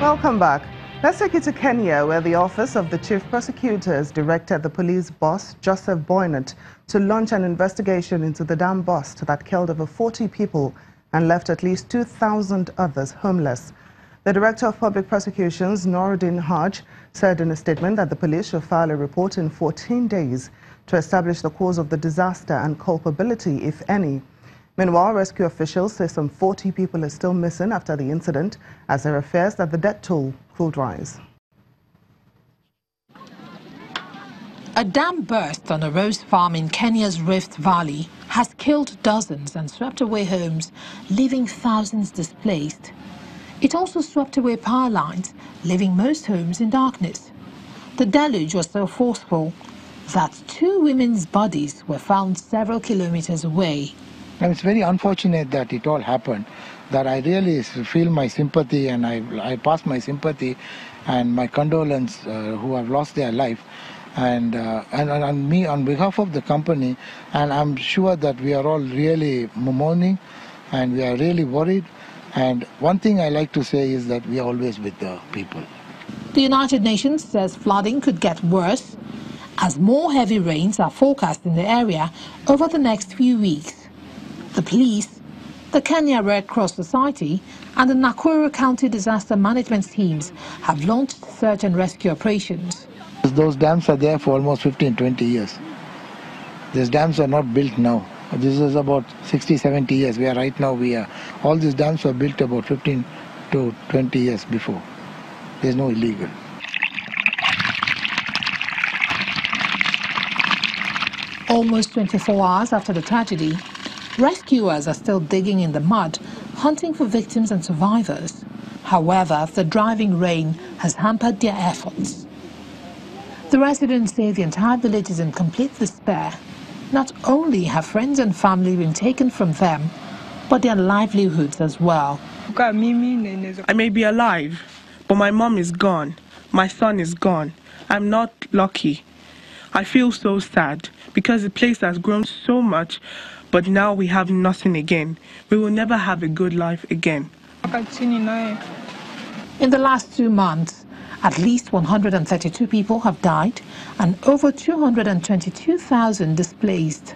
Welcome back. Let's take you to Kenya, where the Office of the Chief Prosecutor has directed the police boss, Joseph Boynet, to launch an investigation into the dam bust that killed over 40 people and left at least 2,000 others homeless. The Director of Public Prosecutions, Noordin Haj, said in a statement that the police should file a report in 14 days to establish the cause of the disaster and culpability, if any. Meanwhile, rescue officials say some 40 people are still missing after the incident, as there are fears that the death toll could rise. A dam burst on a rose farm in Kenya's Rift Valley has killed dozens and swept away homes, leaving thousands displaced. It also swept away power lines, leaving most homes in darkness. The deluge was so forceful that 2 women's bodies were found several kilometers away. And it's very unfortunate that it all happened, that I really feel my sympathy, and I pass my sympathy and my condolence who have lost their life, and me on behalf of the company, and I'm sure that we are all really mourning and we are really worried. And one thing I like to say is that we are always with the people. The United Nations says flooding could get worse as more heavy rains are forecast in the area over the next few weeks. The police, the Kenya Red Cross Society and the Nakuru County Disaster Management teams have launched search and rescue operations. Those dams are there for almost 15-20 years. These dams are not built now. This is about 60-70 years. All these dams were built about 15 to 20 years before. There's no illegal. Almost 24 hours after the tragedy, rescuers are still digging in the mud, hunting for victims and survivors. However, the driving rain has hampered their efforts. The residents say the entire village is in complete despair. Not only have friends and family been taken from them, but their livelihoods as well. I may be alive, but my mom is gone. My son is gone. I'm not lucky. I feel so sad because the place has grown so much, but now we have nothing again. We will never have a good life again. In the last 2 months, at least 132 people have died and over 222,000 displaced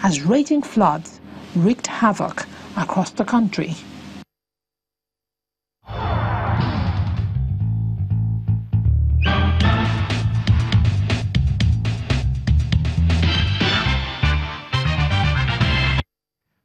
as raging floods wreaked havoc across the country.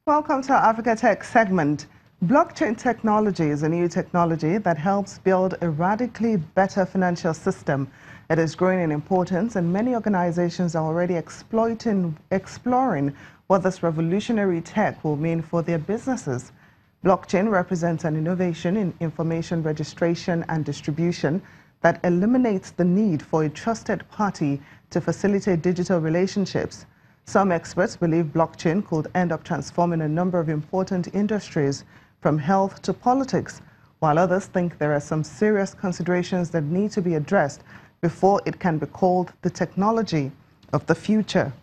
Welcome to our Africa Tech segment. Blockchain technology is a new technology that helps build a radically better financial system. It is growing in importance, and many organizations are already exploring what this revolutionary tech will mean for their businesses. Blockchain represents an innovation in information registration and distribution that eliminates the need for a trusted party to facilitate digital relationships. Some experts believe blockchain could end up transforming a number of important industries, from health to politics, while others think there are some serious considerations that need to be addressed before it can be called the technology of the future.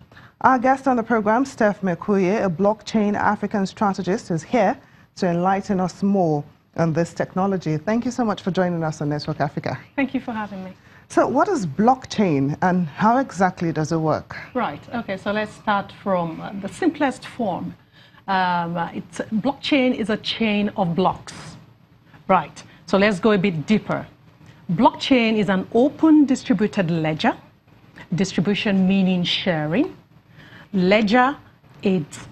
Our guest on the program, Steph Mekuye, a blockchain African strategist, is here to enlighten us more on this technology. Thank you so much for joining us on Network Africa. Thank you for having me. So what is blockchain and how exactly does it work? Right, okay, so let's start from the simplest form. Blockchain is a chain of blocks. Right, so let's go a bit deeper. Blockchain is an open distributed ledger. Distribution meaning sharing. Ledger, it's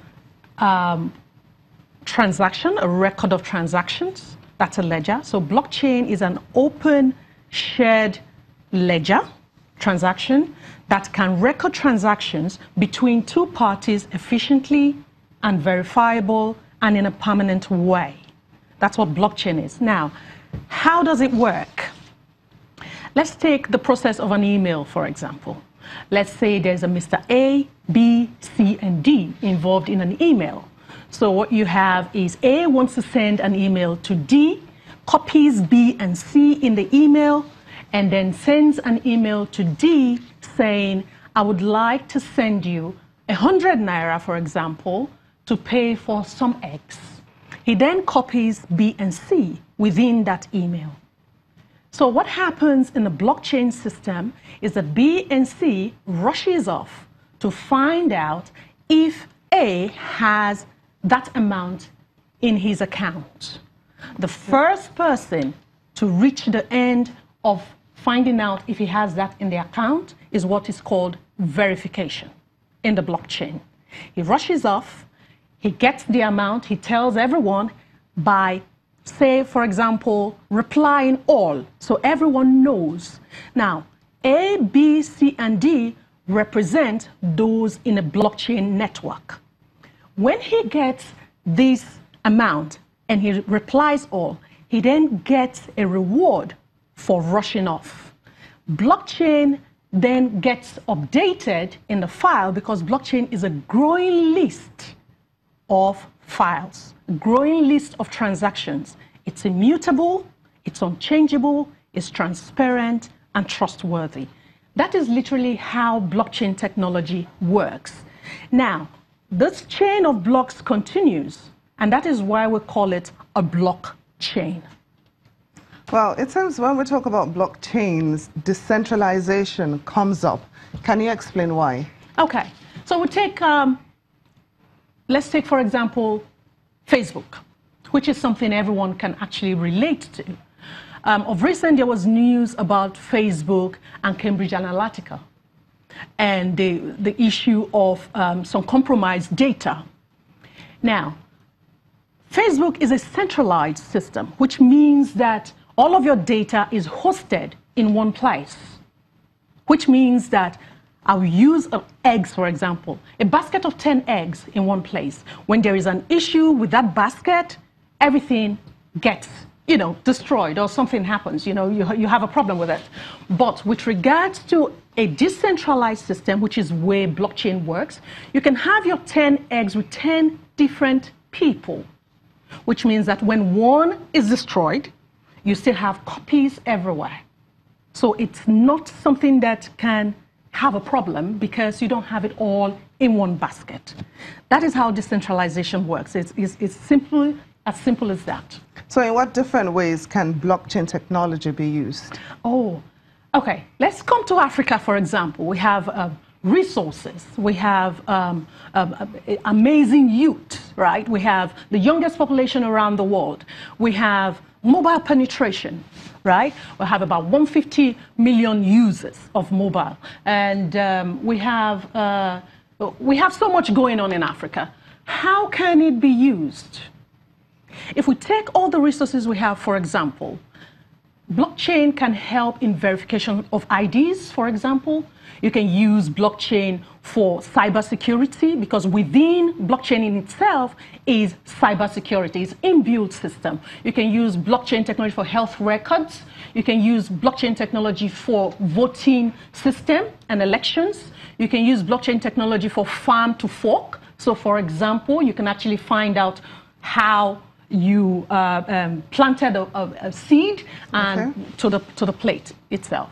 transaction, a record of transactions. That's a ledger. So blockchain is an open shared ledger transaction that can record transactions between 2 parties efficiently and verifiable and in a permanent way. That's what blockchain is. Now, how does it work? Let's take the process of an email, for example. Let's say there's a Mr. A, B, C, and D involved in an email. So what you have is A wants to send an email to D, copies B and C in the email, and then sends an email to D saying, I would like to send you 100 naira, for example, to pay for some X. He then copies B and C within that email. So what happens in the blockchain system is that B and C rushes off to find out if A has that amount in his account. The first person to reach the end of finding out if he has that in the account is what is called verification in the blockchain. He rushes off, he gets the amount, he tells everyone by, say, for example, replying all, so everyone knows. Now, A, B, C, and D represent those in a blockchain network. When he gets this amount and he replies all, he then gets a reward for rushing off. Blockchain then gets updated in the file because blockchain is a growing list of files, a growing list of transactions. It's immutable, it's unchangeable, it's transparent and trustworthy. That is literally how blockchain technology works. Now, this chain of blocks continues, and that is why we call it a blockchain. Well, it seems when we talk about blockchains, decentralization comes up. Can you explain why? Okay, so we take, let's take, for example, Facebook, which is something everyone can actually relate to. Of recent, there was news about Facebook and Cambridge Analytica and the issue of some compromised data. Now, Facebook is a centralized system, which means that all of your data is hosted in one place, which means that I'll use eggs, for example, a basket of 10 eggs in one place. When there is an issue with that basket, everything gets, destroyed or something happens, you have a problem with it. But with regards to a decentralized system, which is where blockchain works, you can have your 10 eggs with 10 different people, which means that when one is destroyed, you still have copies everywhere. So it's not something that can have a problem because you don't have it all in one basket. That is how decentralization works. It's as simple as that. So in what different ways can blockchain technology be used? Oh, okay. Let's come to Africa, for example. We have resources. We have amazing youth, right? We have the youngest population around the world. We have mobile penetration, right? We have about 150 million users of mobile. And we have so much going on in Africa. How can it be used? If we take all the resources we have, for example, blockchain can help in verification of IDs, for example. You can use blockchain for cybersecurity because within blockchain in itself is cybersecurity, it's inbuilt system. You can use blockchain technology for health records. You can use blockchain technology for voting system and elections. You can use blockchain technology for farm to fork. So for example, you can actually find out how you planted a seed and to the plate itself.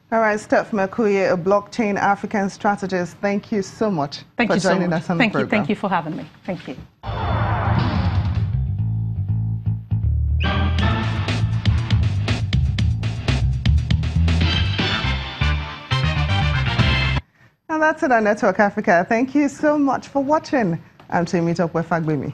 All right, Steph Makuye, a blockchain African strategist, thank you so much for joining us on the program. Thank you for having me. Thank you. And that's it on Network Africa. Thank you so much for watching. I'm Temitope Fagbemi.